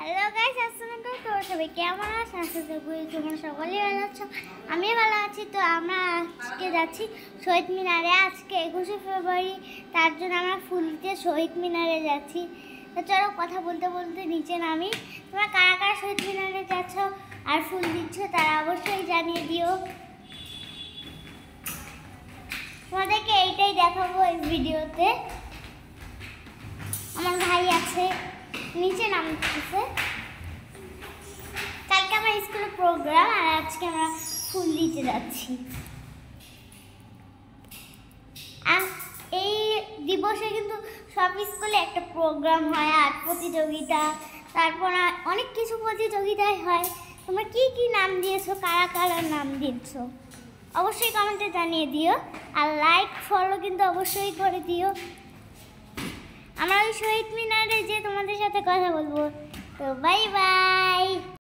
Hello guys, আসসালামু আলাইকুম। তোমরা সবাই কেমন আছো? আশা করি তোমরা সকলেই ভালো আছো। আমি ভালো আছি। তো আমরা আজকে যাচ্ছি শহীদ মিনারে। আজকে 21শে ফেব্রুয়ারি, তার জন্য আমরা ফুল দিতে শহীদ মিনারে যাচ্ছি। তো চলো কথা বলতে বলতে নিচে নামি। তোমরা কারা কারা শহীদ মিনারে যাচ্ছ আর ফুল দিচ্ছ তারা অবশ্যই জানিয়ে দিও। তোমাদেরকে এইটাই দেখাবো এই ভিডিওতে। আমার ভাই আছে নিচে নামতেছে। কালকে আমার স্কুলে প্রোগ্রাম আর আজকে আমরা ফুল দিতে যাচ্ছি। আর এই দিবসে কিন্তু সব স্কুলে একটা প্রোগ্রাম হয়, আর্ট প্রতিযোগিতা, তারপর অনেক কিছু প্রতিযোগিতায় হয়। তোমরা কি কি নাম দিয়েছো, কারা কারা নাম দিয়েছো অবশ্যই কমেন্টে জানিয়ে দিও। আর লাইক ফলো কিন্তু অবশ্যই করে দিও। আমরা ওই শহীদ মিনারে যে তোমাদের সাথে কথা বলবো। তো বাই বাই।